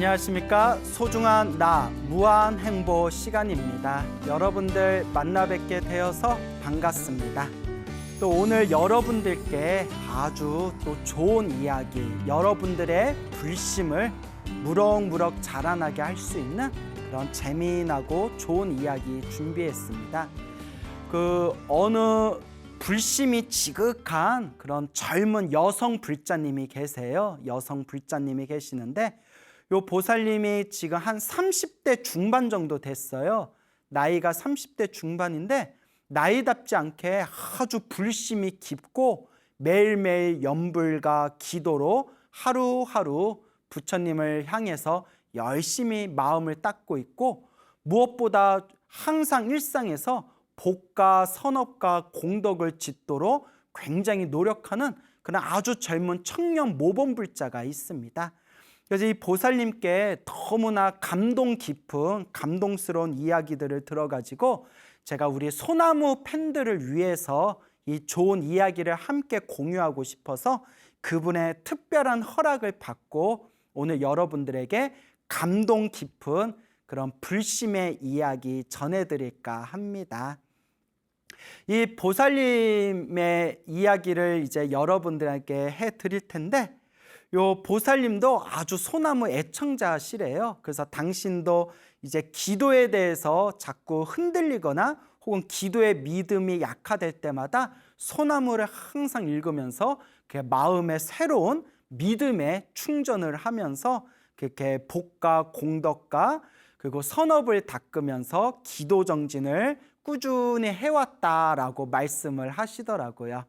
안녕하십니까. 소중한 나 무한행보 시간입니다. 여러분들 만나 뵙게 되어서 반갑습니다. 또 오늘 여러분들께 아주 또 좋은 이야기, 여러분들의 불심을 무럭무럭 자라나게 할 수 있는 그런 재미나고 좋은 이야기 준비했습니다. 어느 불심이 지극한 그런 젊은 여성 불자님이 계세요. 여성 불자님이 계시는데 요 보살님이 지금 한 30대 중반 정도 됐어요. 나이가 30대 중반인데 나이답지 않게 아주 불심이 깊고 매일매일 염불과 기도로 하루하루 부처님을 향해서 열심히 마음을 닦고 있고, 무엇보다 항상 일상에서 복과 선업과 공덕을 짓도록 굉장히 노력하는 그런 아주 젊은 청년 모범불자가 있습니다. 그래서 이 보살님께 너무나 감동 깊은 감동스러운 이야기들을 들어가지고 제가 우리 소나무 팬들을 위해서 이 좋은 이야기를 함께 공유하고 싶어서 그분의 특별한 허락을 받고 오늘 여러분들에게 감동 깊은 그런 불심의 이야기 전해드릴까 합니다. 이 보살님의 이야기를 이제 여러분들에게 해드릴 텐데, 요 보살님도 아주 소나무 애청자시래요. 그래서 당신도 이제 기도에 대해서 자꾸 흔들리거나 혹은 기도의 믿음이 약화될 때마다 소나무를 항상 읽으면서 마음의 새로운 믿음의 충전을 하면서 그렇게 복과 공덕과 그리고 선업을 닦으면서 기도 정진을 꾸준히 해왔다라고 말씀을 하시더라고요.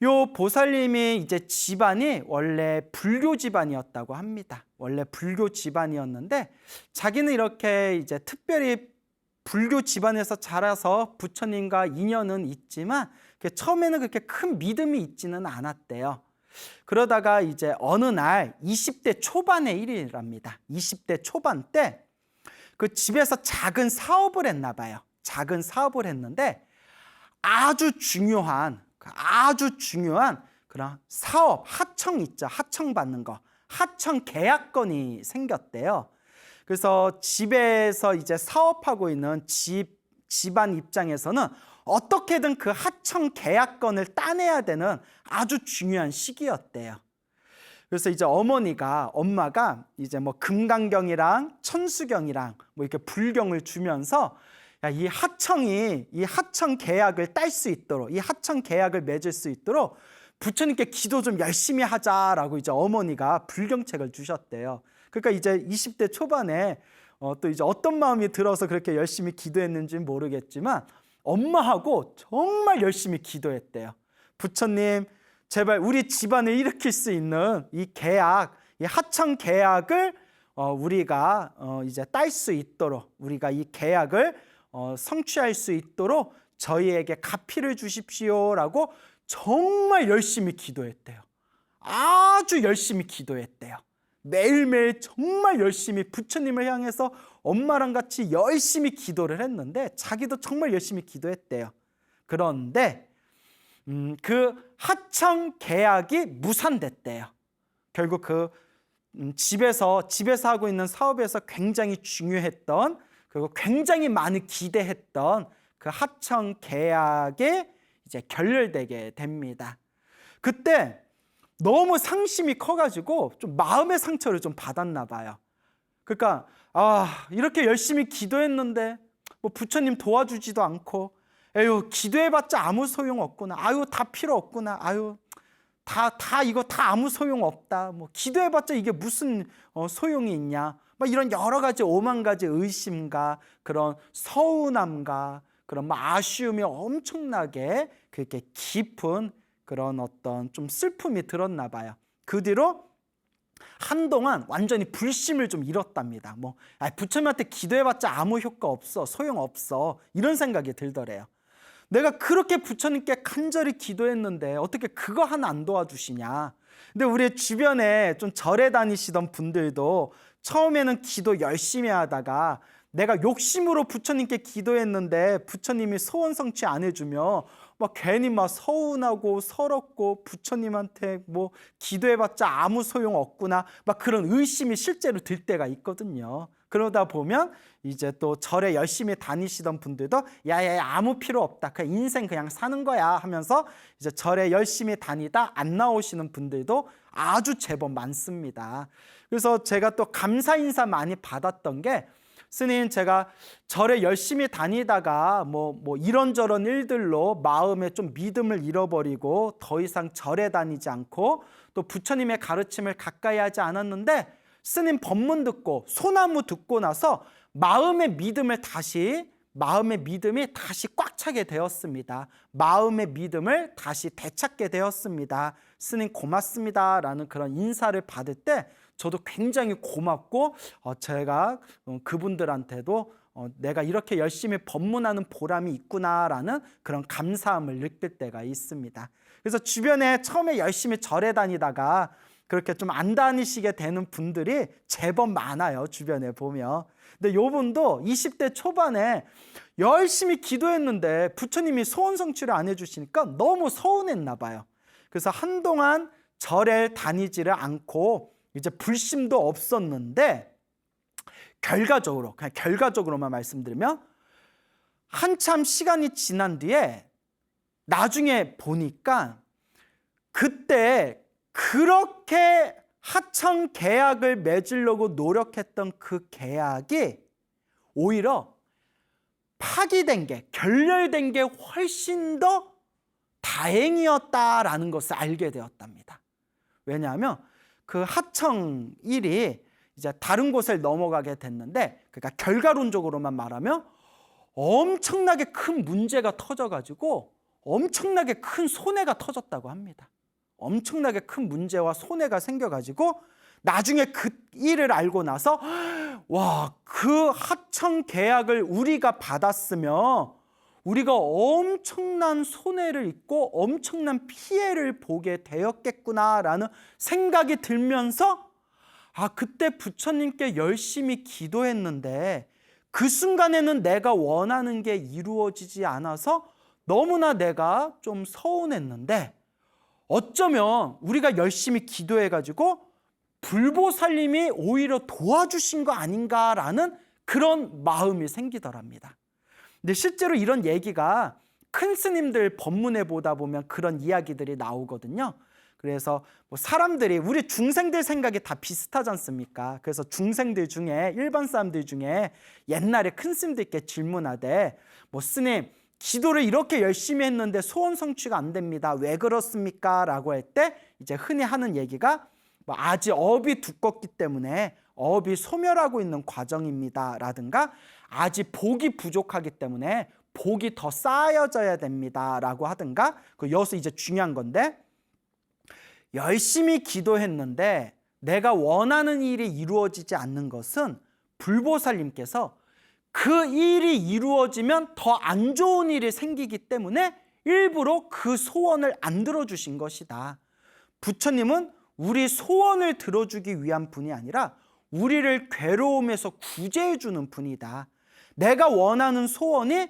요 보살님이 이제 집안이 원래 불교 집안이었다고 합니다. 원래 불교 집안이었는데 자기는 이렇게 이제 특별히 불교 집안에서 자라서 부처님과 인연은 있지만 처음에는 그렇게 큰 믿음이 있지는 않았대요. 그러다가 이제 어느 날 20대 초반의 일이랍니다. 20대 초반 때 그 집에서 작은 사업을 했나 봐요. 작은 사업을 했는데 아주 중요한 그런 사업, 하청 있죠. 하청 받는 거. 하청 계약건이 생겼대요. 그래서 집에서 이제 사업하고 있는 집안 입장에서는 어떻게든 그 하청 계약건을 따내야 되는 아주 중요한 시기였대요. 그래서 이제 엄마가 이제 뭐 금강경이랑 천수경이랑 뭐 이렇게 불경을 주면서 이 하청 계약을 딸 수 있도록, 이 하청 계약을 맺을 수 있도록 부처님께 기도 좀 열심히 하자라고 이제 어머니가 불경책을 주셨대요. 그러니까 이제 20대 초반에 또 이제 어떤 마음이 들어서 그렇게 열심히 기도했는지는 모르겠지만 엄마하고 정말 열심히 기도했대요. 부처님, 제발 우리 집안을 일으킬 수 있는 이 계약, 이 하청 계약을 우리가 이제 딸 수 있도록, 우리가 이 계약을 성취할 수 있도록 저희에게 가피를 주십시오라고 정말 열심히 기도했대요. 아주 열심히 기도했대요. 매일매일 정말 열심히 부처님을 향해서 엄마랑 같이 열심히 기도를 했는데 자기도 정말 열심히 기도했대요. 그런데 그 하청 계약이 무산됐대요. 결국 집에서 하고 있는 사업에서 굉장히 중요했던, 그리고 굉장히 많이 기대했던 그 하청 계약이 이제 결렬되게 됩니다. 그때 너무 상심이 커가지고 좀 마음의 상처를 좀 받았나 봐요. 그러니까 이렇게 열심히 기도했는데 뭐 부처님 도와주지도 않고, 에휴, 기도해봤자 아무 소용 없구나. 아유, 다 필요 없구나. 아유, 이거 다 아무 소용 없다. 뭐 기도해봤자 이게 무슨 소용이 있냐. 막 이런 여러 가지 오만 가지 의심과 그런 서운함과 그런 아쉬움이 엄청나게 그렇게 깊은 그런 어떤 좀 슬픔이 들었나 봐요. 그 뒤로 한동안 완전히 불심을 좀 잃었답니다. 부처님한테 기도해봤자 아무 효과 없어, 소용없어, 이런 생각이 들더래요. 내가 그렇게 부처님께 간절히 기도했는데 어떻게 그거 하나 안 도와주시냐. 근데 우리 주변에 좀 절에 다니시던 분들도 처음에는 기도 열심히 하다가 내가 욕심으로 부처님께 기도했는데 부처님이 소원 성취 안 해주며 막 괜히 막 서운하고 서럽고 부처님한테 뭐 기도해봤자 아무 소용 없구나 막 그런 의심이 실제로 들 때가 있거든요. 그러다 보면 이제 또 절에 열심히 다니시던 분들도 야야야 아무 필요 없다, 그냥 인생 그냥 사는 거야 하면서 이제 절에 열심히 다니다 안 나오시는 분들도 아주 제법 많습니다. 그래서 제가 또 감사 인사 많이 받았던 게, 스님 제가 절에 열심히 다니다가 뭐 이런저런 일들로 마음에 좀 믿음을 잃어버리고 더 이상 절에 다니지 않고 또 부처님의 가르침을 가까이 하지 않았는데, 스님 법문 듣고 소나무 듣고 나서 마음의 믿음이 다시 꽉 차게 되었습니다. 마음의 믿음을 다시 되찾게 되었습니다. 스님 고맙습니다 라는 그런 인사를 받을 때 저도 굉장히 고맙고 제가 그분들한테도 내가 이렇게 열심히 법문하는 보람이 있구나라는 그런 감사함을 느낄 때가 있습니다. 그래서 주변에 처음에 열심히 절에 다니다가 그렇게 좀 안 다니시게 되는 분들이 제법 많아요, 주변에 보면. 근데 요분도 20대 초반에 열심히 기도했는데 부처님이 소원 성취를 안 해주시니까 너무 서운했나 봐요. 그래서 한동안 절에 다니지를 않고 이제 불심도 없었는데, 그냥 결과적으로만 말씀드리면 한참 시간이 지난 뒤에 나중에 보니까 그때 그렇게 하청 계약을 맺으려고 노력했던 그 계약이 오히려 파기된 게, 결렬된 게 훨씬 더 다행이었다라는 것을 알게 되었답니다. 왜냐하면 그 하청 일이 이제 다른 곳을 넘어가게 됐는데, 그러니까 결과론적으로만 말하면 엄청나게 큰 문제가 터져가지고 엄청나게 큰 손해가 터졌다고 합니다. 엄청나게 큰 문제와 손해가 생겨가지고 나중에 그 일을 알고 나서 와, 그 하청 계약을 우리가 받았으면 우리가 엄청난 손해를 입고 엄청난 피해를 보게 되었겠구나라는 생각이 들면서, 그때 부처님께 열심히 기도했는데 그 순간에는 내가 원하는 게 이루어지지 않아서 너무나 내가 좀 서운했는데, 어쩌면 우리가 열심히 기도해가지고 불보살님이 오히려 도와주신 거 아닌가라는 그런 마음이 생기더랍니다. 근데 실제로 이런 얘기가 큰 스님들 법문에 보다 보면 그런 이야기들이 나오거든요. 그래서 사람들이, 우리 중생들 생각이 다 비슷하지 않습니까? 그래서 중생들 중에, 일반 사람들 중에 옛날에 큰 스님들께 질문하되, 스님 기도를 이렇게 열심히 했는데 소원 성취가 안 됩니다, 왜 그렇습니까? 라고 할 때 이제 흔히 하는 얘기가 아직 업이 두껍기 때문에 업이 소멸하고 있는 과정입니다 라든가, 아직 복이 부족하기 때문에 복이 더 쌓여져야 됩니다 라고 하든가, 여기서 이제 중요한 건데, 열심히 기도했는데 내가 원하는 일이 이루어지지 않는 것은 불보살님께서 그 일이 이루어지면 더 안 좋은 일이 생기기 때문에 일부러 그 소원을 안 들어주신 것이다. 부처님은 우리 소원을 들어주기 위한 분이 아니라 우리를 괴로움에서 구제해 주는 분이다. 내가 원하는 소원이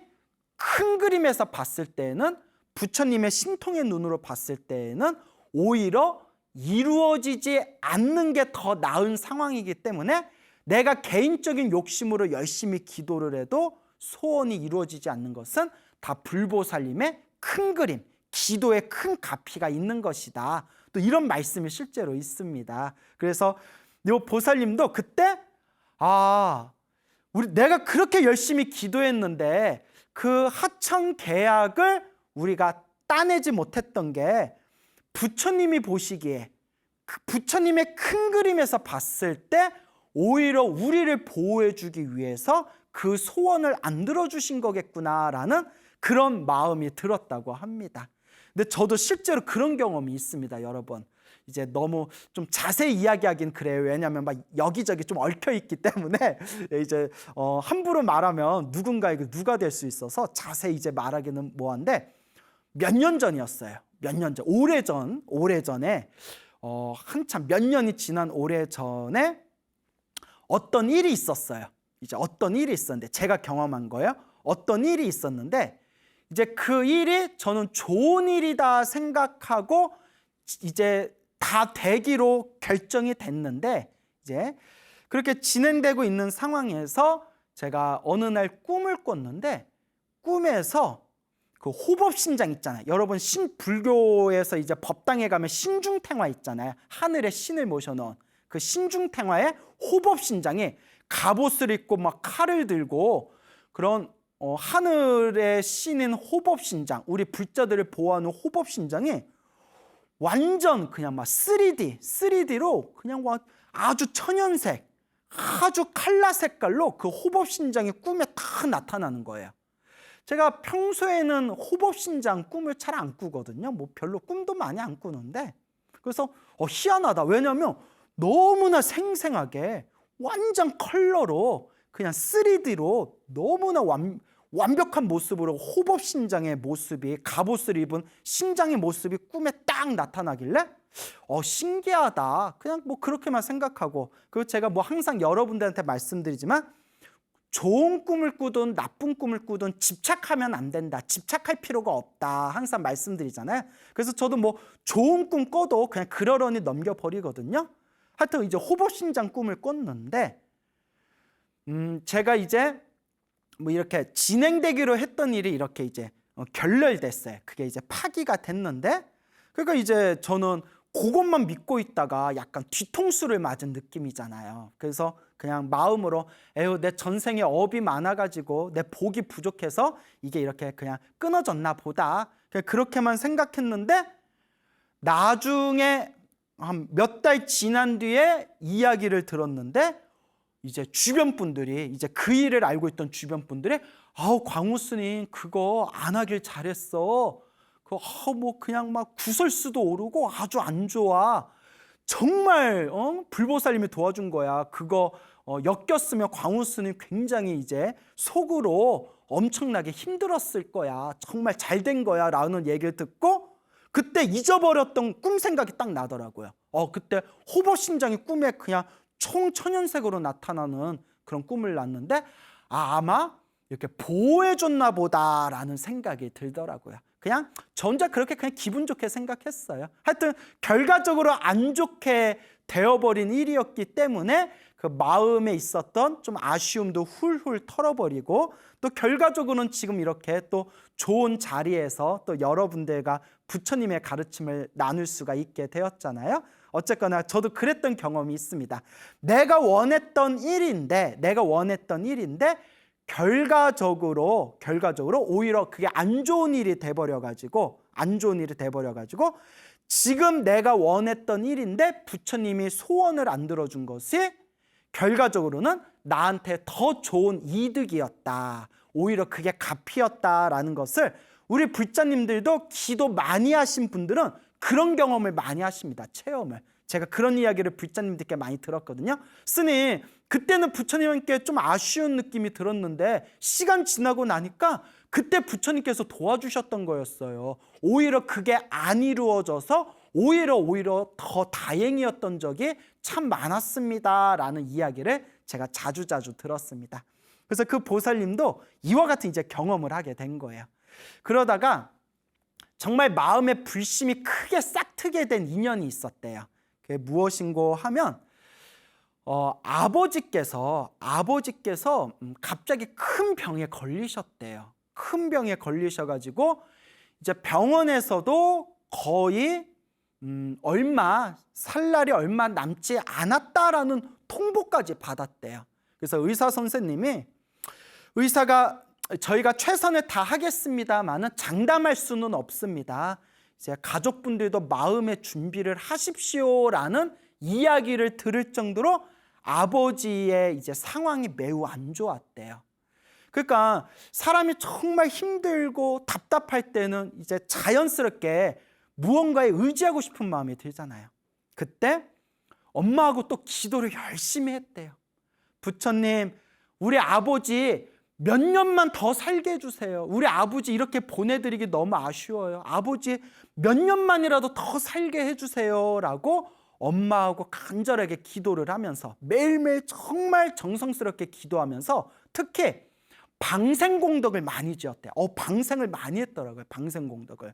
큰 그림에서 봤을 때에는, 부처님의 신통의 눈으로 봤을 때에는 오히려 이루어지지 않는 게 더 나은 상황이기 때문에 내가 개인적인 욕심으로 열심히 기도를 해도 소원이 이루어지지 않는 것은 다 불보살님의 큰 그림, 기도에 큰 가피가 있는 것이다. 또 이런 말씀이 실제로 있습니다. 그래서 이 보살님도 그때 내가 그렇게 열심히 기도했는데 그 하청 계약을 우리가 따내지 못했던 게 부처님이 보시기에, 부처님의 큰 그림에서 봤을 때 오히려 우리를 보호해 주기 위해서 그 소원을 안 들어주신 거겠구나라는 그런 마음이 들었다고 합니다. 근데 저도 실제로 그런 경험이 있습니다, 여러분. 이제 너무 좀 자세히 이야기하긴 그래요. 왜냐하면 막 여기저기 좀 얽혀 있기 때문에 이제 함부로 말하면 누군가에게 누가 될 수 있어서 자세히 이제 말하기는 뭐한데, 몇 년 전이었어요. 몇 년 전, 오래전에 한참 몇 년이 지난 오래전에 어떤 일이 있었어요. 이제 어떤 일이 있었는데, 제가 경험한 거예요. 어떤 일이 있었는데 이제 그 일이 저는 좋은 일이다 생각하고 이제 다 되기로 결정이 됐는데, 이제 그렇게 진행되고 있는 상황에서 제가 어느 날 꿈을 꿨는데, 꿈에서 그 호법신장 있잖아요. 여러분 불교에서 이제 법당에 가면 신중탱화 있잖아요. 하늘에 신을 모셔놓은 그 신중탱화의 호법신장이 갑옷을 입고 막 칼을 들고 그런 하늘의 신인 호법신장, 우리 불자들을 보호하는 호법신장이 완전 그냥 막 3D로 그냥 아주 천연색, 아주 칼라 색깔로 그 호법신장이 꿈에 다 나타나는 거예요. 제가 평소에는 호법신장 꿈을 잘 안 꾸거든요. 뭐 별로 꿈도 많이 안 꾸는데, 그래서 희한하다. 왜냐하면 너무나 생생하게 완전 컬러로 그냥 3D로 너무나 완벽한 모습으로 호법신장의 모습이, 갑옷을 입은 신장의 모습이 꿈에 딱 나타나길래 신기하다. 그냥 뭐 그렇게만 생각하고, 그리고 제가 뭐 항상 여러분들한테 말씀드리지만 좋은 꿈을 꾸든 나쁜 꿈을 꾸든 집착하면 안 된다. 집착할 필요가 없다. 항상 말씀드리잖아요. 그래서 저도 뭐 좋은 꿈 꿔도 그냥 그러려니 넘겨버리거든요. 하여튼 이제 호법신장 꿈을 꿨는데, 제가 이제 뭐 이렇게 진행되기로 했던 일이 이렇게 이제 결렬됐어요. 그게 이제 파기가 됐는데, 그러니까 이제 저는 그것만 믿고 있다가 약간 뒤통수를 맞은 느낌이잖아요. 그래서 그냥 마음으로 에휴, 내 전생에 업이 많아가지고 내 복이 부족해서 이게 이렇게 그냥 끊어졌나 보다. 그냥 그렇게만 생각했는데, 나중에 한 몇 달 지난 뒤에 이야기를 들었는데, 이제 주변 분들이, 이제 그 일을 알고 있던 주변 분들이 광우 스님 그거 안 하길 잘했어. 뭐 그냥 막 구설수도 오르고 아주 안 좋아. 정말 불보살님이 도와준 거야. 그거 엮였으면 광우 스님 굉장히 이제 속으로 엄청나게 힘들었을 거야. 정말 잘 된 거야 라는 얘기를 듣고, 그때 잊어버렸던 꿈 생각이 딱 나더라고요. 그때 호법신장이 꿈에 그냥 총천연색으로 나타나는 그런 꿈을 꿨는데, 아마 이렇게 보호해줬나 보다라는 생각이 들더라고요. 그냥 저 혼자 그렇게 그냥 기분 좋게 생각했어요. 하여튼 결과적으로 안 좋게 되어버린 일이었기 때문에 그 마음에 있었던 좀 아쉬움도 훌훌 털어버리고, 또 결과적으로는 지금 이렇게 또 좋은 자리에서 또 여러분들과 부처님의 가르침을 나눌 수가 있게 되었잖아요. 어쨌거나 저도 그랬던 경험이 있습니다. 내가 원했던 일인데 결과적으로 오히려 그게 안 좋은 일이 돼버려가지고 지금 내가 원했던 일인데 부처님이 소원을 안 들어준 것이 결과적으로는 나한테 더 좋은 이득이었다. 오히려 그게 값이었다라는 것을 우리 불자님들도 기도 많이 하신 분들은 그런 경험을 많이 하십니다. 체험을. 제가 그런 이야기를 불자님들께 많이 들었거든요. 스님, 그때는 부처님께 좀 아쉬운 느낌이 들었는데 시간 지나고 나니까 그때 부처님께서 도와주셨던 거였어요. 오히려 그게 안 이루어져서 오히려 더 다행이었던 적이 참 많았습니다 라는 이야기를 제가 자주 들었습니다. 그래서 그 보살님도 이와 같은 이제 경험을 하게 된 거예요. 그러다가 정말 마음에 불심이 크게 싹트게 된 인연이 있었대요. 그게 무엇인고 하면 아버지께서 갑자기 큰 병에 걸리셨대요. 큰 병에 걸리셔가지고 이제 병원에서도 거의 살 날이 얼마 남지 않았다라는 통보까지 받았대요. 그래서 의사 선생님이 저희가 최선을 다하겠습니다만은 장담할 수는 없습니다. 이제 가족분들도 마음의 준비를 하십시오라는 이야기를 들을 정도로 아버지의 이제 상황이 매우 안 좋았대요. 그러니까 사람이 정말 힘들고 답답할 때는 이제 자연스럽게 무언가에 의지하고 싶은 마음이 들잖아요. 그때 엄마하고 또 기도를 열심히 했대요. 부처님, 우리 아버지 몇 년만 더 살게 해주세요. 우리 아버지 이렇게 보내드리기 너무 아쉬워요. 아버지 몇 년만이라도 더 살게 해주세요 라고 엄마하고 간절하게 기도를 하면서 매일매일 정말 정성스럽게 기도하면서 특히 방생공덕을 많이 지었대요. 방생을 많이 했더라고요. 방생공덕을.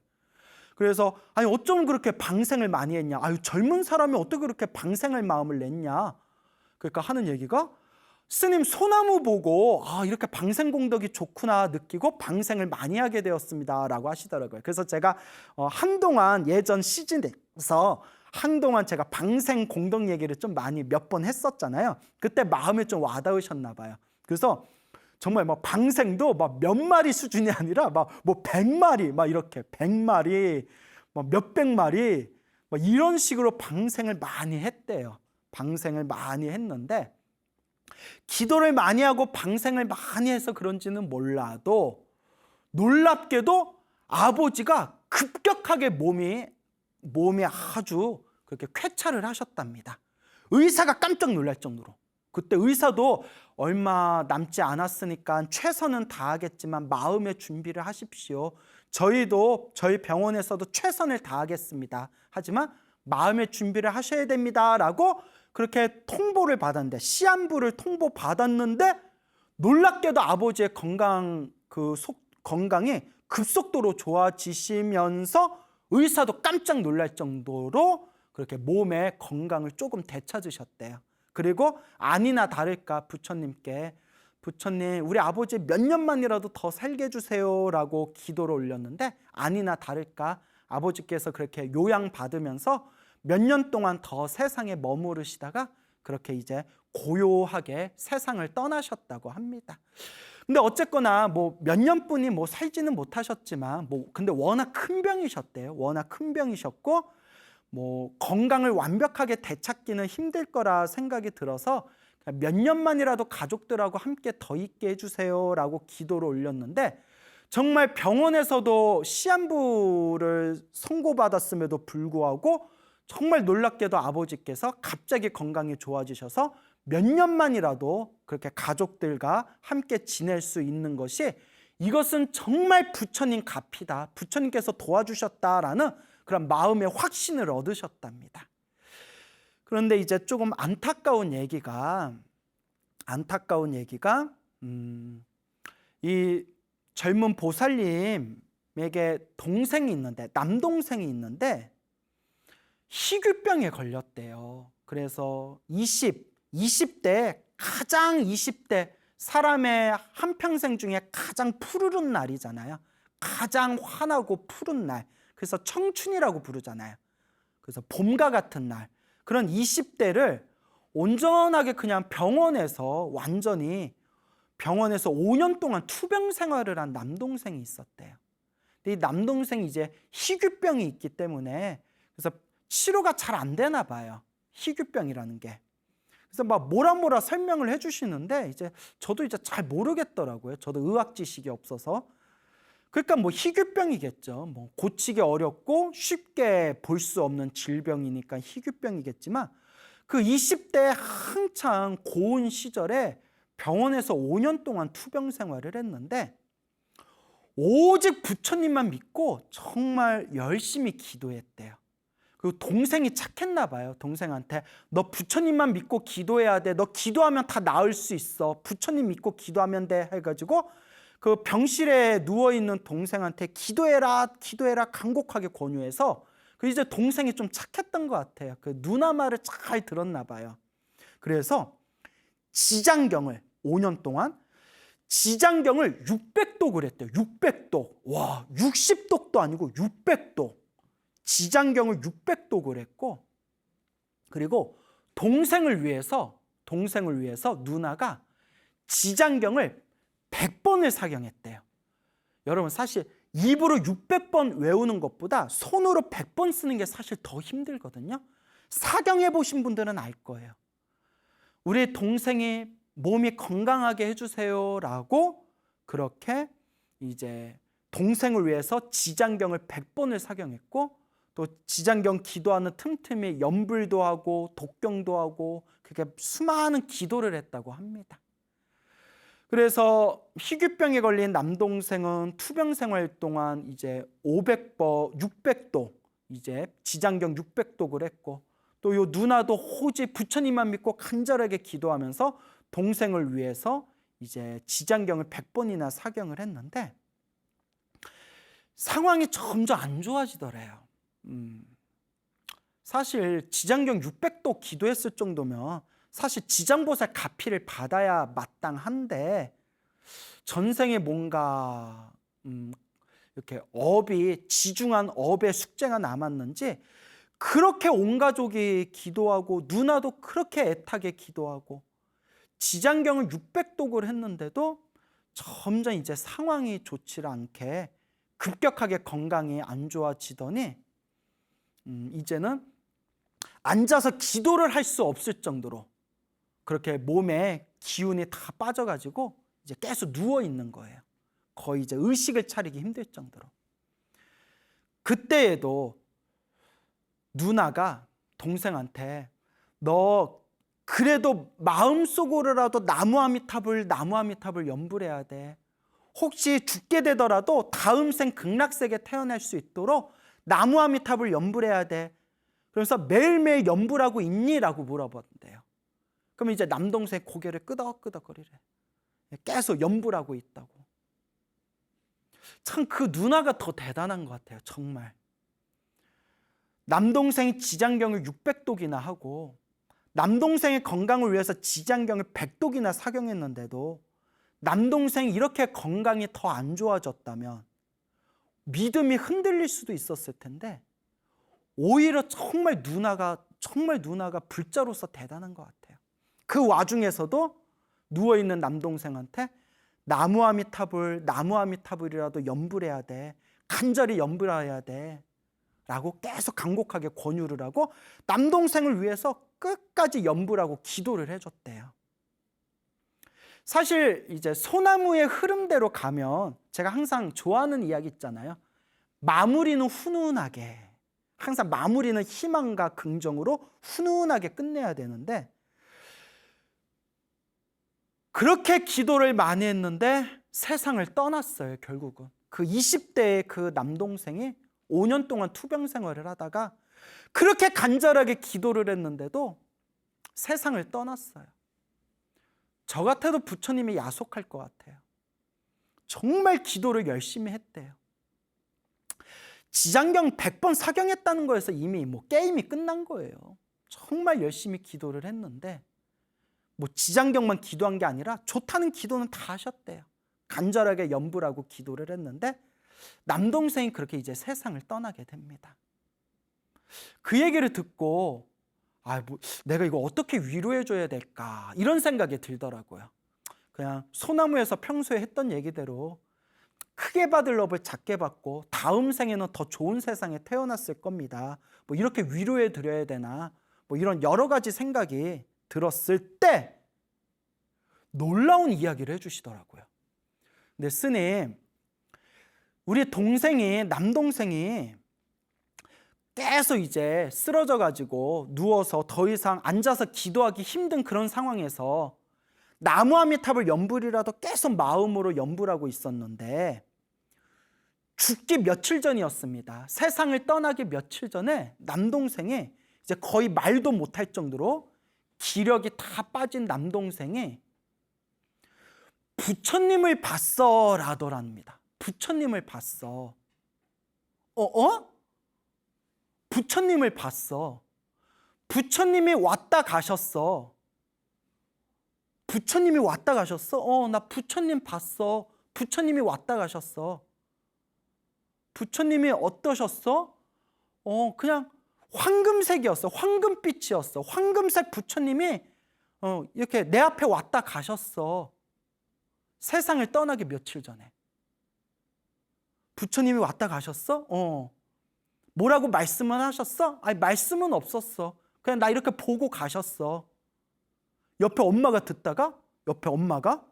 그래서 아니 어쩜 그렇게 방생을 많이 했냐. 아유 젊은 사람이 어떻게 그렇게 방생할 마음을 냈냐. 그러니까 하는 얘기가 스님 소나무 보고 이렇게 방생공덕이 좋구나 느끼고 방생을 많이 하게 되었습니다 라고 하시더라고요. 그래서 제가 한동안 예전 시즌에서 한동안 제가 방생공덕 얘기를 좀 많이 몇 번 했었잖아요. 그때 마음에 좀 와닿으셨나 봐요. 그래서 정말 뭐 방생도 막 몇 마리 수준이 아니라 막 뭐 100마리 막 이렇게 100마리 뭐 몇백 마리 뭐 이런 식으로 방생을 많이 했대요. 방생을 많이 했는데 기도를 많이 하고 방생을 많이 해서 그런지는 몰라도 놀랍게도 아버지가 급격하게 몸이 아주 그렇게 쾌차를 하셨답니다. 의사가 깜짝 놀랄 정도로. 그때 의사도 얼마 남지 않았으니까 최선은 다하겠지만 마음의 준비를 하십시오. 저희도 저희 병원에서도 최선을 다하겠습니다. 하지만 마음의 준비를 하셔야 됩니다 라고 그렇게 통보를 받았는데, 시한부를 통보받았는데 놀랍게도 아버지의 건강이 급속도로 좋아지시면서 의사도 깜짝 놀랄 정도로 그렇게 몸의 건강을 조금 되찾으셨대요. 그리고 아니나 다를까 부처님께 부처님 우리 아버지 몇 년만이라도 더 살게 해주세요 라고 기도를 올렸는데 아니나 다를까 아버지께서 그렇게 요양받으면서 몇 년 동안 더 세상에 머무르시다가 그렇게 이제 고요하게 세상을 떠나셨다고 합니다. 근데 어쨌거나 뭐 몇 년뿐이 뭐 살지는 못하셨지만 근데 워낙 큰 병이셨대요. 워낙 큰 병이셨고 뭐 건강을 완벽하게 되찾기는 힘들 거라 생각이 들어서 몇 년만이라도 가족들하고 함께 더 있게 해주세요라고 기도를 올렸는데 정말 병원에서도 시한부를 선고받았음에도 불구하고 정말 놀랍게도 아버지께서 갑자기 건강이 좋아지셔서 몇 년만이라도 그렇게 가족들과 함께 지낼 수 있는 것이 이것은 정말 부처님 가피다. 부처님께서 도와주셨다라는 그런 마음의 확신을 얻으셨답니다. 그런데 이제 조금 안타까운 얘기가 이 젊은 보살님에게 동생이 있는데 남동생이 있는데 희귀병에 걸렸대요. 그래서 20대 가장 20대 사람의 한평생 중에 가장 푸르른 날이잖아요. 가장 환하고 푸른 날. 그래서 청춘이라고 부르잖아요. 그래서 봄과 같은 날. 그런 20대를 온전하게 그냥 병원에서 5년 동안 투병 생활을 한 남동생이 있었대요. 근데 이 남동생이 이제 희귀병이 있기 때문에 그래서 치료가 잘 안 되나 봐요. 희귀병이라는 게. 그래서 막 뭐라 설명을 해주시는데 저도 이제 잘 모르겠더라고요. 저도 의학 지식이 없어서. 그러니까 뭐 희귀병이겠죠. 뭐 고치기 어렵고 쉽게 볼 수 없는 질병이니까 희귀병이겠지만 그 20대 한창 고운 시절에 병원에서 5년 동안 투병 생활을 했는데 오직 부처님만 믿고 정말 열심히 기도했대요. 그리고 동생이 착했나 봐요. 동생한테 너 부처님만 믿고 기도해야 돼. 너 기도하면 다 나을 수 있어. 부처님 믿고 기도하면 돼 해가지고 그 병실에 누워있는 동생한테 기도해라 간곡하게 권유해서 그 이제 동생이 좀 착했던 것 같아요. 그 누나 말을 잘 들었나 봐요. 그래서 지장경을 5년 동안 지장경을 600독을 했대요. 600독. 와, 60독도 아니고 600독. 지장경을 600독을 했고 그리고 동생을 위해서 누나가 지장경을 100번을 사경했대요. 여러분 사실 입으로 600번 외우는 것보다 손으로 100번 쓰는 게 사실 더 힘들거든요. 사경해 보신 분들은 알 거예요. 우리 동생이 몸이 건강하게 해주세요라고 그렇게 이제 동생을 위해서 지장경을 100번을 사경했고 또 지장경 기도하는 틈틈이 염불도 하고 독경도 하고 그렇게 수많은 기도를 했다고 합니다. 그래서 희귀병에 걸린 남동생은 투병 생활 동안 이제 600독 이제 지장경 600독을 했고 또 요 누나도 오직 부처님만 믿고 간절하게 기도하면서 동생을 위해서 이제 지장경을 100번이나 사경을 했는데 상황이 점점 안 좋아지더래요. 사실 지장경 600도 기도했을 정도면 사실 지장보살 가피를 받아야 마땅한데 전생에 뭔가 이렇게 지중한 업의 숙제가 남았는지 그렇게 온 가족이 기도하고 누나도 그렇게 애타게 기도하고 지장경을 600독을 했는데도 점점 이제 상황이 좋지 않게 급격하게 건강이 안 좋아지더니 이제는 앉아서 기도를 할 수 없을 정도로 그렇게 몸에 기운이 다 빠져가지고 이제 계속 누워 있는 거예요. 거의 이제 의식을 차리기 힘들 정도로. 그때에도 누나가 동생한테 너 그래도 마음속으로라도 나무아미타불 연불해야 돼. 혹시 죽게 되더라도 다음 생 극락세계 태어날 수 있도록 나무아미타불 연불해야 돼. 그래서 매일매일 연불하고 있니? 라고 물어봤대요. 그럼 이제 남동생 고개를 끄덕끄덕거리래. 계속 연불하고 있다고. 참 그 누나가 더 대단한 것 같아요. 정말. 남동생이 지장경을 600독이나 하고 남동생의 건강을 위해서 지장경을 100독이나 사경했는데도 남동생이 이렇게 건강이 더 안 좋아졌다면 믿음이 흔들릴 수도 있었을 텐데 오히려 정말 누나가 불자로서 대단한 것 같아요. 그 와중에서도 누워있는 남동생한테 나무아미타불이라도 연불해야 돼. 간절히 연불해야 돼. 라고 계속 간곡하게 권유를 하고 남동생을 위해서 끝까지 연불하고 기도를 해줬대요. 사실 이제 소나무의 흐름대로 가면 제가 항상 좋아하는 이야기 있잖아요. 마무리는 훈훈하게, 항상 마무리는 희망과 긍정으로 훈훈하게 끝내야 되는데 그렇게 기도를 많이 했는데 세상을 떠났어요. 결국은 그 20대의 그 남동생이 5년 동안 투병 생활을 하다가 그렇게 간절하게 기도를 했는데도 세상을 떠났어요. 저 같아도 부처님이 야속할 것 같아요. 정말 기도를 열심히 했대요. 지장경 100번 사경했다는 거에서 이미 게임이 끝난 거예요. 정말 열심히 기도를 했는데 지장경만 기도한 게 아니라 좋다는 기도는 다 하셨대요. 간절하게 연불하고 기도를 했는데 남동생이 그렇게 이제 세상을 떠나게 됩니다. 그 얘기를 듣고 내가 이거 어떻게 위로해줘야 될까 이런 생각이 들더라고요. 그냥 소나무에서 평소에 했던 얘기대로 크게 받을 업을 작게 받고 다음 생에는 더 좋은 세상에 태어났을 겁니다. 이렇게 위로해 드려야 되나 이런 여러 가지 생각이 들었을 때 놀라운 이야기를 해주시더라고요. 근데 스님, 우리 남동생이 계속 이제 쓰러져 가지고 누워서 더 이상 앉아서 기도하기 힘든 그런 상황에서 나무아미타불 연불이라도 계속 마음으로 연불하고 있었는데 죽기 며칠 전이었습니다. 세상을 떠나기 며칠 전에 남동생이 이제 거의 말도 못할 정도로 기력이 다 빠진 남동생이 부처님을 봤어 라더랍니다. 부처님을 봤어. 부처님을 봤어. 부처님이 왔다 가셨어. 부처님이 왔다 가셨어? 나 부처님 봤어. 부처님이 왔다 가셨어. 부처님이 어떠셨어? 그냥 황금색이었어. 황금빛이었어. 황금색 부처님이 이렇게 내 앞에 왔다 가셨어. 세상을 떠나기 며칠 전에. 부처님이 왔다 가셨어? 뭐라고 말씀은 하셨어? 아니, 말씀은 없었어. 그냥 나 이렇게 보고 가셨어. 옆에 엄마가 듣다가 옆에 엄마가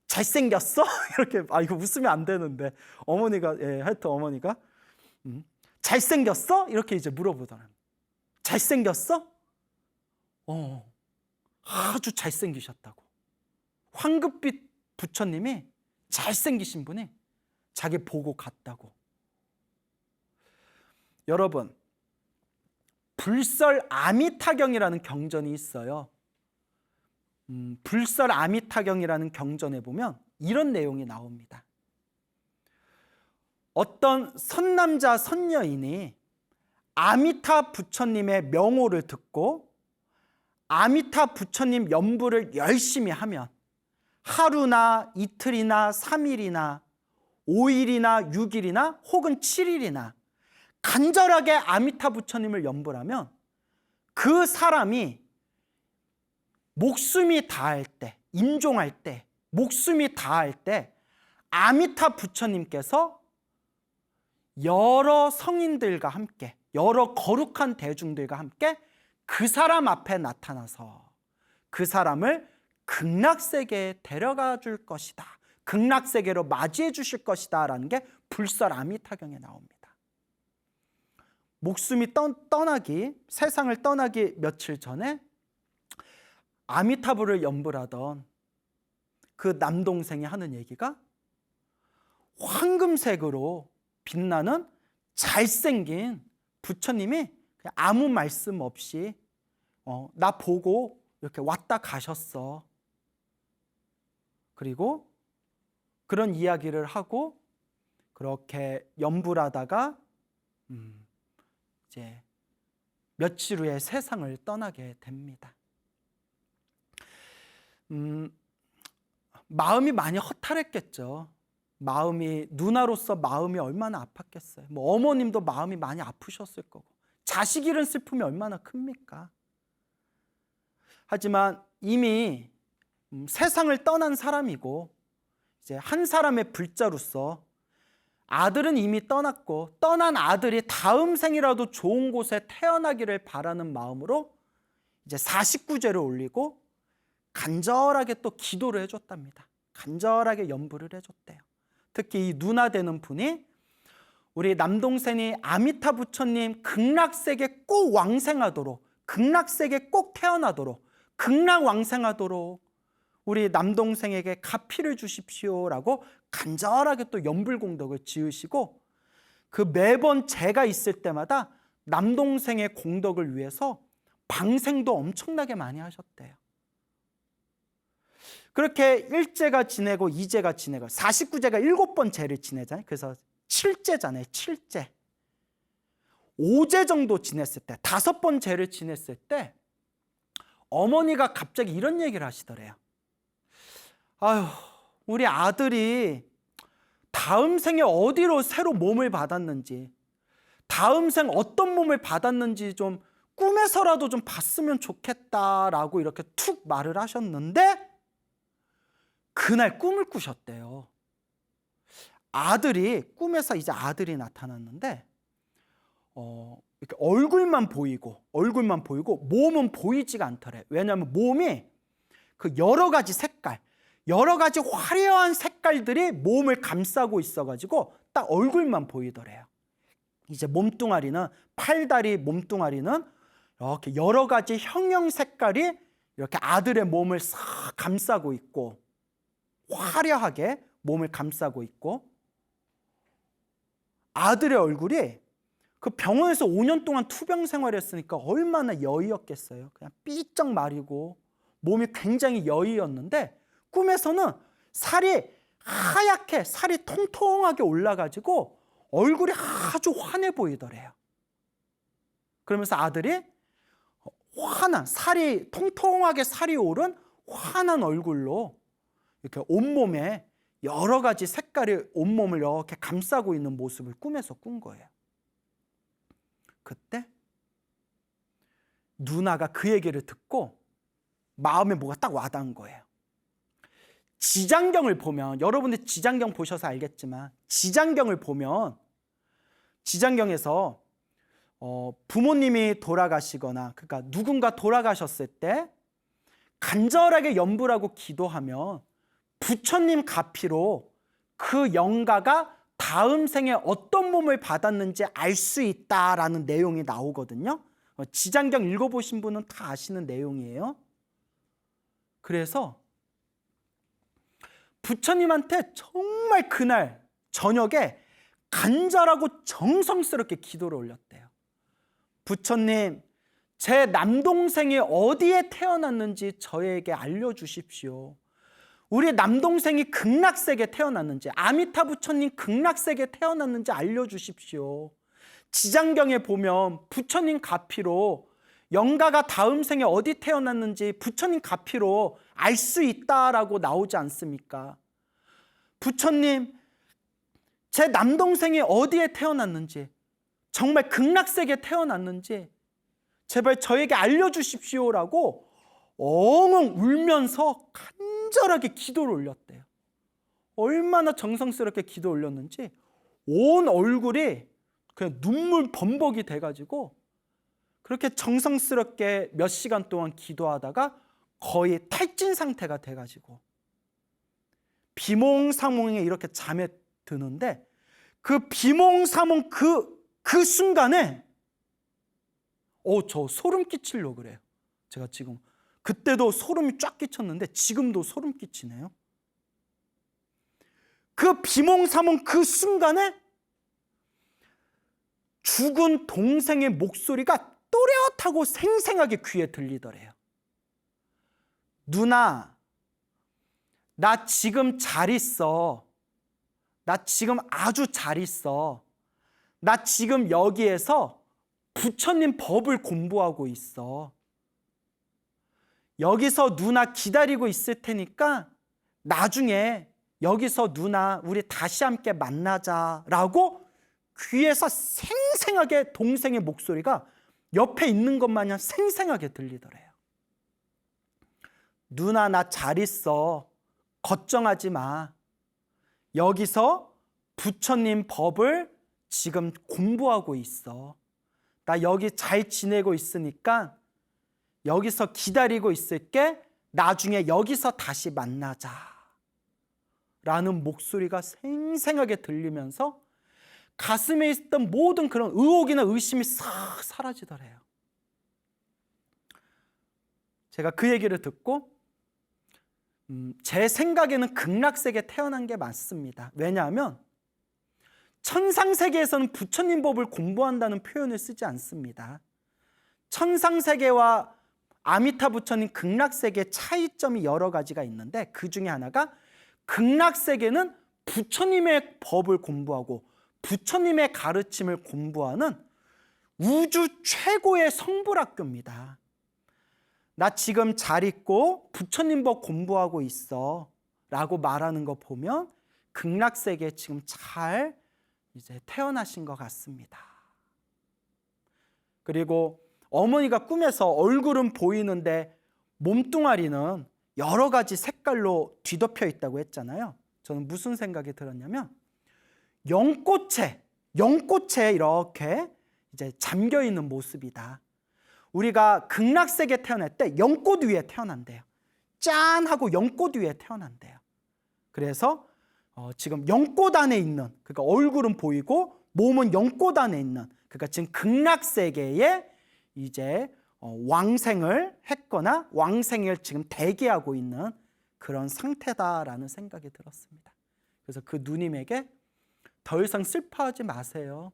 잘생겼어? 이렇게 이거 웃으면 안 되는데 어머니가 하여튼 어머니가 잘생겼어? 이렇게 이제 물어보더라고요. 잘생겼어? 아주 잘생기셨다고. 황금빛 부처님이 잘생기신 분이 자기 보고 갔다고. 여러분, 불설 아미타경이라는 경전이 있어요. 불설 아미타경이라는 경전에 보면 이런 내용이 나옵니다. 어떤 선남자 선녀인이 아미타 부처님의 명호를 듣고 아미타 부처님 연부를 열심히 하면 하루나 이틀이나 3일이나 5일이나 6일이나 혹은 7일이나 간절하게 아미타 부처님을 연부를 하면 그 사람이 목숨이 다할 때, 임종할 때, 목숨이 다할 때 아미타 부처님께서 여러 성인들과 함께, 여러 거룩한 대중들과 함께 그 사람 앞에 나타나서 그 사람을 극락세계에 데려가 줄 것이다, 극락세계로 맞이해 주실 것이다 라는 게 불설 아미타경에 나옵니다. 목숨이 떠나기, 세상을 떠나기 며칠 전에 아미타불을 연불하던 그 남동생이 하는 얘기가 황금색으로 빛나는 잘생긴 부처님이 그냥 아무 말씀 없이 나 보고 이렇게 왔다 가셨어. 그리고 그런 이야기를 하고 그렇게 연불하다가 이제 며칠 후에 세상을 떠나게 됩니다. 마음이 많이 허탈했겠죠. 누나로서 마음이 얼마나 아팠겠어요. 뭐 어머님도 마음이 많이 아프셨을 거고, 자식 잃은 슬픔이 얼마나 큽니까? 하지만 이미 세상을 떠난 사람이고 이제 한 사람의 불자로서 아들은 이미 떠났고 떠난 아들이 다음 생이라도 좋은 곳에 태어나기를 바라는 마음으로 이제 49제를 올리고 간절하게 또 기도를 해줬답니다. 간절하게 연부를 해줬대요. 특히 이 누나 되는 분이 우리 남동생이 아미타 부처님 극락세계 꼭 왕생하도록, 극락세계 꼭 태어나도록, 극락왕생하도록 우리 남동생에게 가피를 주십시오라고 간절하게 또 연불공덕을 지으시고, 그 매번 제가 있을 때마다 남동생의 공덕을 위해서 방생도 엄청나게 많이 하셨대요. 그렇게 1제가 지내고 2제가 지내고 49제가 7번 제를 지내잖아요. 그래서 7제잖아요. 7제. 5제 정도 지냈을 때, 5번 제를 지냈을 때 어머니가 갑자기 이런 얘기를 하시더래요. 아유, 우리 아들이 다음 생에 어디로 새로 몸을 받았는지, 다음 생 어떤 몸을 받았는지 좀 꿈에서라도 좀 봤으면 좋겠다라고 이렇게 툭 말을 하셨는데, 그날 꿈을 꾸셨대요. 아들이, 꿈에서 이제 아들이 나타났는데 이렇게 얼굴만 보이고 몸은 보이지가 않더래. 왜냐하면 몸이 그 여러 가지 색깔, 여러 가지 화려한 색깔들이 몸을 감싸고 있어가지고 딱 얼굴만 보이더래요. 이제 몸뚱아리는, 팔다리 몸뚱아리는 이렇게 여러 가지 형형 색깔이 이렇게 아들의 몸을 싹 감싸고 있고, 화려하게 몸을 감싸고 있고, 아들의 얼굴이 그 병원에서 5년 동안 투병 생활했으니까 얼마나 여의였겠어요. 그냥 삐쩍 마르고 몸이 굉장히 여의였는데, 꿈에서는 살이 하얗게, 살이 통통하게 올라가지고 얼굴이 아주 환해 보이더래요. 그러면서 아들이 환한, 살이 통통하게 살이 오른 환한 얼굴로 이렇게 온몸에 여러 가지 색깔의 온몸을 이렇게 감싸고 있는 모습을 꿈에서 꾼 거예요. 그때 누나가 그 얘기를 듣고 마음에 뭐가 딱 와닿은 거예요. 지장경을 보면, 여러분들 지장경 보셔서 알겠지만, 지장경을 보면 지장경에서 부모님이 돌아가시거나, 그러니까 누군가 돌아가셨을 때 간절하게 연불하고 기도하면 부처님 가피로 그 영가가 다음 생에 어떤 몸을 받았는지 알 수 있다라는 내용이 나오거든요. 지장경 읽어보신 분은 다 아시는 내용이에요. 그래서 부처님한테 정말 그날 저녁에 간절하고 정성스럽게 기도를 올렸대요. 부처님, 제 남동생이 어디에 태어났는지 저에게 알려주십시오. 우리 남동생이 극락세계 태어났는지, 아미타 부처님 극락세계 태어났는지 알려주십시오. 지장경에 보면 부처님 가피로 영가가 다음 생에 어디 태어났는지 부처님 가피로 알 수 있다라고 나오지 않습니까? 부처님, 제 남동생이 어디에 태어났는지, 정말 극락세계에 태어났는지 제발 저에게 알려주십시오라고 엉엉 울면서 간절하게 기도를 올렸대요. 얼마나 정성스럽게 기도 올렸는지 온 얼굴이 그냥 눈물 범벅이 돼가지고 그렇게 정성스럽게 몇 시간 동안 기도하다가 거의 탈진 상태가 돼가지고 비몽사몽에 이렇게 잠에 드는데, 그 비몽사몽 그 순간에 저 소름 끼치려고 그래요. 제가 지금 그때도 소름이 쫙 끼쳤는데 지금도 소름 끼치네요. 그 비몽사몽 그 순간에 죽은 동생의 목소리가 또렷하고 생생하게 귀에 들리더래요. 누나, 나 지금 잘 있어. 나 지금 아주 잘 있어. 나 지금 여기에서 부처님 법을 공부하고 있어. 여기서 누나 기다리고 있을 테니까 나중에 여기서 누나 우리 다시 함께 만나자라고 귀에서 생생하게 동생의 목소리가 옆에 있는 것 마냥 생생하게 들리더래요. 누나 나 잘 있어. 걱정하지 마. 여기서 부처님 법을 지금 공부하고 있어. 나 여기 잘 지내고 있으니까 여기서 기다리고 있을게. 나중에 여기서 다시 만나자 라는 목소리가 생생하게 들리면서 가슴에 있었던 모든 그런 의혹이나 의심이 싹 사라지더래요. 제가 그 얘기를 듣고 제 생각에는 극락세계에 태어난 게 맞습니다. 왜냐하면 천상세계에서는 부처님 법을 공부한다는 표현을 쓰지 않습니다. 천상세계와 아미타 부처님 극락세계의 차이점이 여러 가지가 있는데, 그 중에 하나가 극락세계는 부처님의 법을 공부하고 부처님의 가르침을 공부하는 우주 최고의 성불학교입니다. 나 지금 잘 있고 부처님 법 공부하고 있어 라고 말하는 거 보면 극락세계에 지금 잘 이제 태어나신 것 같습니다. 그리고 어머니가 꿈에서 얼굴은 보이는데 몸뚱아리는 여러 가지 색깔로 뒤덮여 있다고 했잖아요. 저는 무슨 생각이 들었냐면 연꽃에 이렇게 이제 잠겨 있는 모습이다. 우리가 극락세계에 태어날 때 연꽃 위에 태어난대요. 짠 하고 연꽃 위에 태어난대요. 그래서 지금 연꽃 안에 있는, 그러니까 얼굴은 보이고 몸은 연꽃 안에 있는, 그러니까 지금 극락세계에 이제 왕생을 했거나 왕생을 지금 대기하고 있는 그런 상태다라는 생각이 들었습니다. 그래서 그 누님에게 더 이상 슬퍼하지 마세요.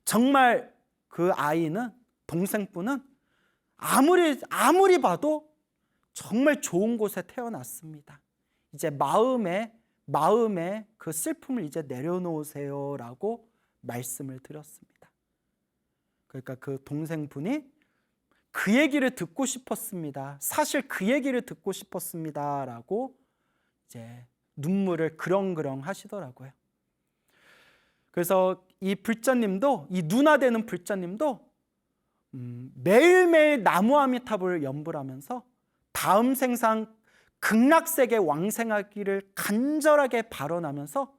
정말 그 아이는, 동생분은 아무리 봐도 정말 좋은 곳에 태어났습니다. 이제 마음에 그 슬픔을 이제 내려놓으세요라고 말씀을 드렸습니다. 그러니까 그 동생분이 그 얘기를 듣고 싶었습니다. 사실 그 얘기를 듣고 싶었습니다라고 이제 눈물을 그렁그렁 하시더라고요. 그래서 이 불자님도, 이 누나 되는 불자님도 매일매일 나무아미타불을 연불 하면서 다음 생상 극락세계 왕생하기를 간절하게 발언하면서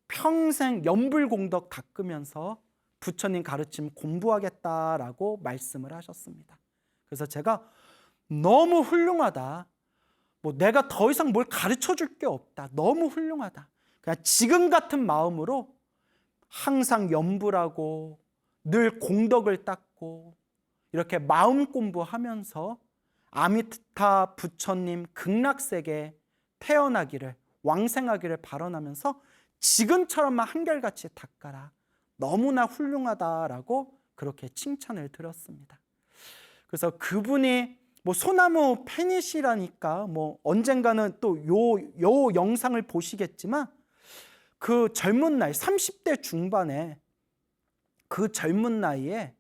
평생 연불공덕 닦으면서 부처님 가르침 공부하겠다라고 말씀을 하셨습니다. 그래서 제가 너무 훌륭하다. 내가 더 이상 뭘 가르쳐 줄 게 없다. 너무 훌륭하다. 그냥 지금 같은 마음으로 항상 연불하고 늘 공덕을 닦고 이렇게 마음 공부하면서 아미타 부처님 극락세계에 태어나기를, 왕생하기를 발언하면서 지금처럼만 한결같이 닦아라. 너무나 훌륭하다라고 그렇게 칭찬을 드렸습니다. 그래서 그분이 뭐 소나무 팬이시라니까 뭐 언젠가는 또 요 영상을 보시겠지만, 그 젊은 나이 30대 중반에 그 젊은 나이에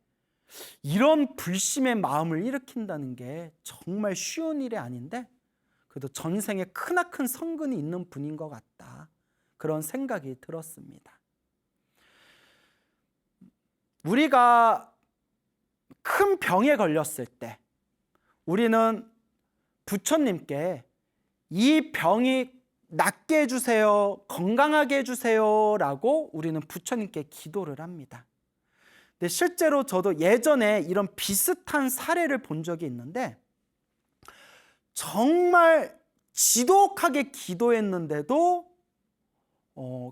이런 불심의 마음을 일으킨다는 게 정말 쉬운 일이 아닌데, 그래도 전생에 크나큰 성근이 있는 분인 것 같다, 그런 생각이 들었습니다. 우리가 큰 병에 걸렸을 때 우리는 부처님께 이 병이 낫게 해주세요, 건강하게 해주세요 라고 우리는 부처님께 기도를 합니다. 근데 실제로 저도 예전에 이런 비슷한 사례를 본 적이 있는데, 정말 지독하게 기도했는데도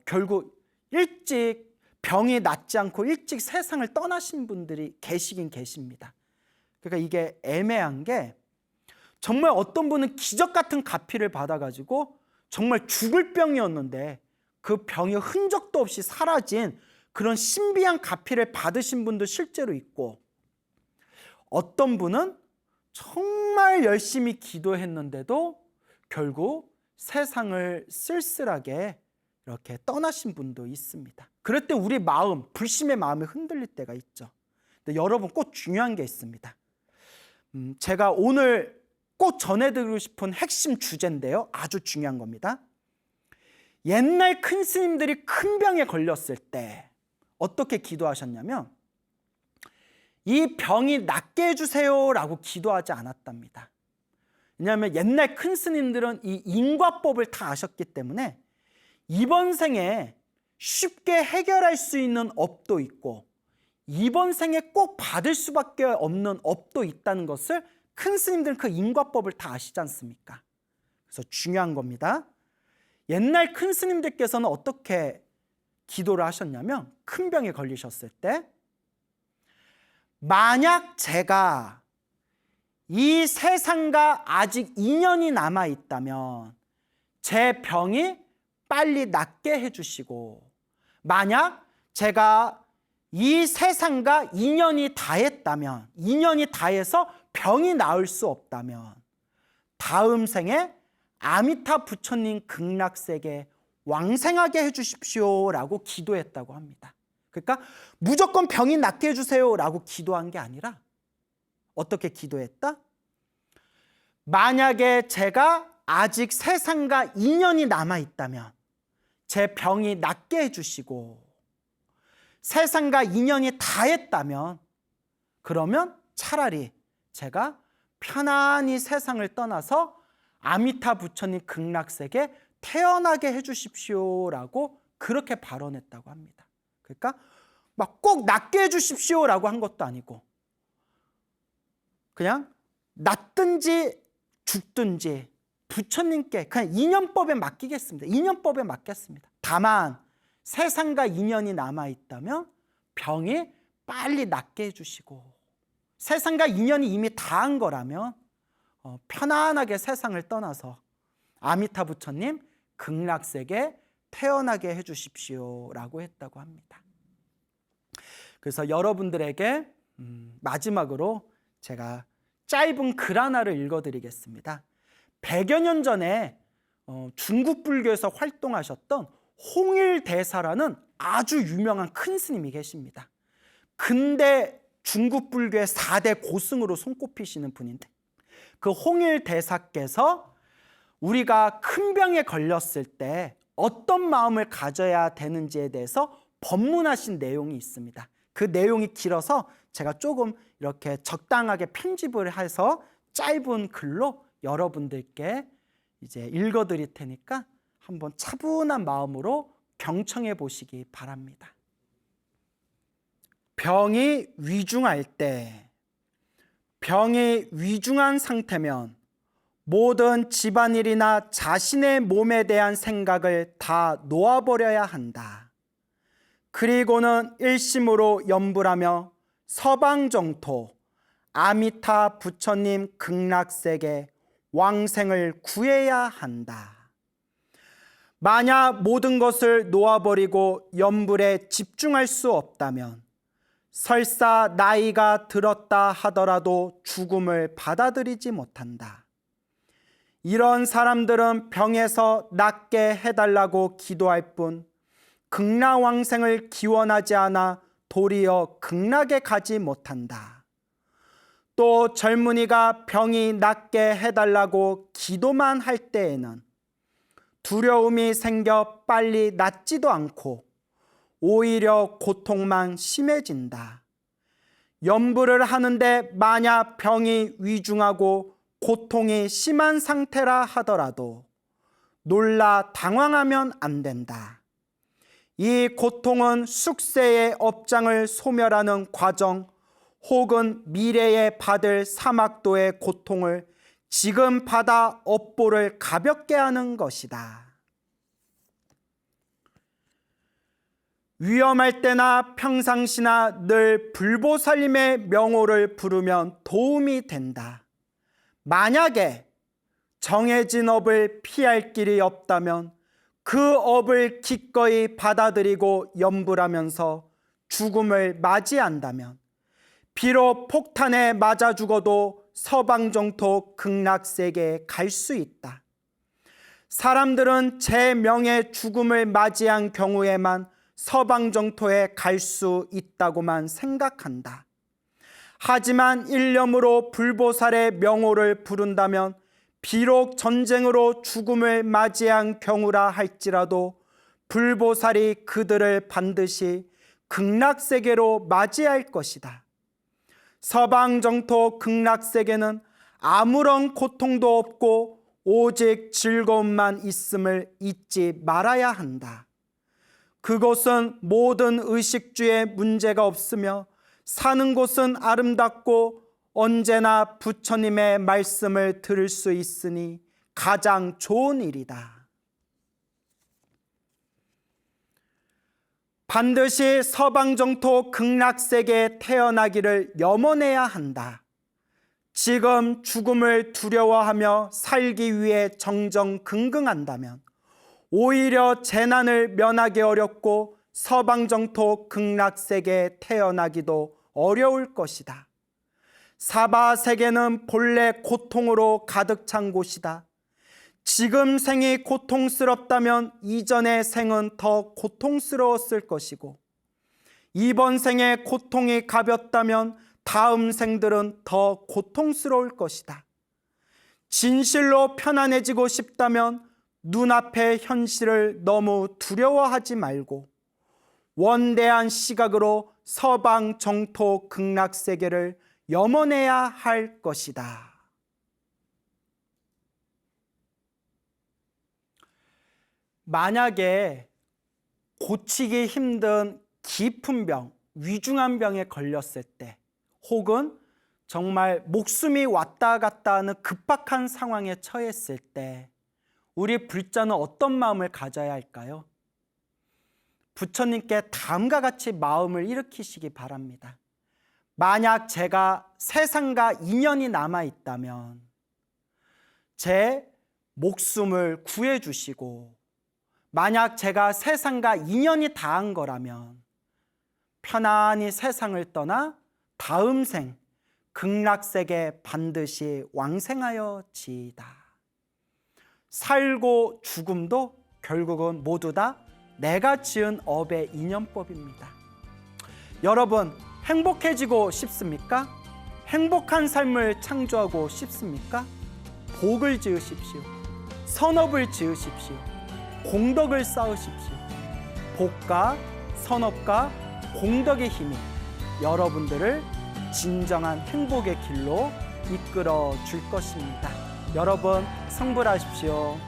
결국 일찍 병이 낫지 않고 일찍 세상을 떠나신 분들이 계시긴 계십니다. 그러니까 이게 애매한 게, 정말 어떤 분은 기적 같은 가피를 받아가지고 정말 죽을 병이었는데 그 병이 흔적도 없이 사라진 그런 신비한 가피를 받으신 분도 실제로 있고, 어떤 분은 정말 열심히 기도했는데도 결국 세상을 쓸쓸하게 이렇게 떠나신 분도 있습니다. 그럴 때 우리 마음, 불심의 마음이 흔들릴 때가 있죠. 근데 여러분, 꼭 중요한 게 있습니다. 제가 오늘 꼭 전해드리고 싶은 핵심 주제인데요, 아주 중요한 겁니다. 옛날 큰 스님들이 큰 병에 걸렸을 때 어떻게 기도하셨냐면, 이 병이 낫게 해주세요 라고 기도하지 않았답니다. 왜냐하면 옛날 큰 스님들은 이 인과법을 다 아셨기 때문에 이번 생에 쉽게 해결할 수 있는 업도 있고, 이번 생에 꼭 받을 수밖에 없는 업도 있다는 것을 큰 스님들은 그 인과법을 다 아시지 않습니까? 그래서 중요한 겁니다. 옛날 큰 스님들께서는 어떻게 기도를 하셨냐면, 큰 병에 걸리셨을 때, 만약 제가 이 세상과 아직 인연이 남아 있다면 제 병이 빨리 낫게 해주시고, 만약 제가 이 세상과 인연이 다했다면, 인연이 다해서 병이 나을 수 없다면 다음 생에 아미타 부처님 극락세계 왕생하게 해주십시오 라고 기도했다고 합니다. 그러니까 무조건 병이 낫게 해주세요 라고 기도한 게 아니라 어떻게 기도했다? 만약에 제가 아직 세상과 인연이 남아있다면 제 병이 낫게 해주시고, 세상과 인연이 다했다면 그러면 차라리 제가 편안히 세상을 떠나서 아미타 부처님 극락세계 태어나게 해주십시오 라고 그렇게 발언했다고 합니다. 그러니까 막 꼭 낫게 해주십시오 라고 한 것도 아니고, 그냥 낫든지 죽든지 부처님께 그냥 인연법에 맡기겠습니다. 인연법에 맡겼습니다. 다만 세상과 인연이 남아있다면 병이 빨리 낫게 해주시고, 세상과 인연이 이미 다한 거라면 편안하게 세상을 떠나서 아미타 부처님 극락세계 태어나게 해주십시오 라고 했다고 합니다. 그래서 여러분들에게 마지막으로 제가 짧은 글 하나를 읽어드리겠습니다. 100여 년 전에 중국 불교에서 활동하셨던 홍일대사라는 아주 유명한 큰 스님이 계십니다. 근대 중국 불교의 4대 고승으로 손꼽히시는 분인데, 그 홍일대사께서 우리가 큰 병에 걸렸을 때 어떤 마음을 가져야 되는지에 대해서 법문하신 내용이 있습니다. 그 내용이 길어서 제가 조금 이렇게 적당하게 편집을 해서 짧은 글로 여러분들께 이제 읽어드릴 테니까 한번 차분한 마음으로 경청해 보시기 바랍니다. 병이 위중할 때, 병이 위중한 상태면 모든 집안일이나 자신의 몸에 대한 생각을 다 놓아버려야 한다. 그리고는 일심으로 염불하며 서방정토 아미타 부처님 극락세계 왕생을 구해야 한다. 만약 모든 것을 놓아버리고 염불에 집중할 수 없다면 설사 나이가 들었다 하더라도 죽음을 받아들이지 못한다. 이런 사람들은 병에서 낫게 해달라고 기도할 뿐 극락왕생을 기원하지 않아 도리어 극락에 가지 못한다. 또 젊은이가 병이 낫게 해달라고 기도만 할 때에는 두려움이 생겨 빨리 낫지도 않고 오히려 고통만 심해진다. 염불을 하는데 만약 병이 위중하고 고통이 심한 상태라 하더라도 놀라 당황하면 안 된다. 이 고통은 숙세의 업장을 소멸하는 과정 혹은 미래에 받을 사막도의 고통을 지금 받아 업보를 가볍게 하는 것이다. 위험할 때나 평상시나 늘 불보살님의 명호를 부르면 도움이 된다. 만약에 정해진 업을 피할 길이 없다면 그 업을 기꺼이 받아들이고 염불하면서 죽음을 맞이한다면 비록 폭탄에 맞아 죽어도 서방정토 극락세계에 갈 수 있다. 사람들은 제 명의 죽음을 맞이한 경우에만 서방정토에 갈 수 있다고만 생각한다. 하지만 일념으로 불보살의 명호를 부른다면 비록 전쟁으로 죽음을 맞이한 경우라 할지라도 불보살이 그들을 반드시 극락세계로 맞이할 것이다. 서방정토 극락세계는 아무런 고통도 없고 오직 즐거움만 있음을 잊지 말아야 한다. 그곳은 모든 의식주에 문제가 없으며 사는 곳은 아름답고 언제나 부처님의 말씀을 들을 수 있으니 가장 좋은 일이다. 반드시 서방정토 극락세계에 태어나기를 염원해야 한다. 지금 죽음을 두려워하며 살기 위해 정정긍긍한다면 오히려 재난을 면하기 어렵고 서방정토 극락세계에 태어나기도 어려울 것이다. 사바세계는 본래 고통으로 가득 찬 곳이다. 지금 생이 고통스럽다면 이전의 생은 더 고통스러웠을 것이고 이번 생의 고통이 가볍다면 다음 생들은 더 고통스러울 것이다. 진실로 편안해지고 싶다면 눈앞의 현실을 너무 두려워하지 말고 원대한 시각으로 서방 정토 극락세계를 염원해야 할 것이다. 만약에 고치기 힘든 깊은 병, 위중한 병에 걸렸을 때 혹은 정말 목숨이 왔다 갔다 하는 급박한 상황에 처했을 때 우리 불자는 어떤 마음을 가져야 할까요? 부처님께 다음과 같이 마음을 일으키시기 바랍니다. 만약 제가 세상과 인연이 남아있다면 제 목숨을 구해주시고 만약 제가 세상과 인연이 다한 거라면 편안히 세상을 떠나 다음 생 극락세계 반드시 왕생하여 지이다. 살고 죽음도 결국은 모두 다 내가 지은 업의 인연법입니다. 여러분 행복해지고 싶습니까? 행복한 삶을 창조하고 싶습니까? 복을 지으십시오. 선업을 지으십시오. 공덕을 쌓으십시오. 복과 선업과 공덕의 힘이 여러분들을 진정한 행복의 길로 이끌어 줄 것입니다. 여러분 성불하십시오.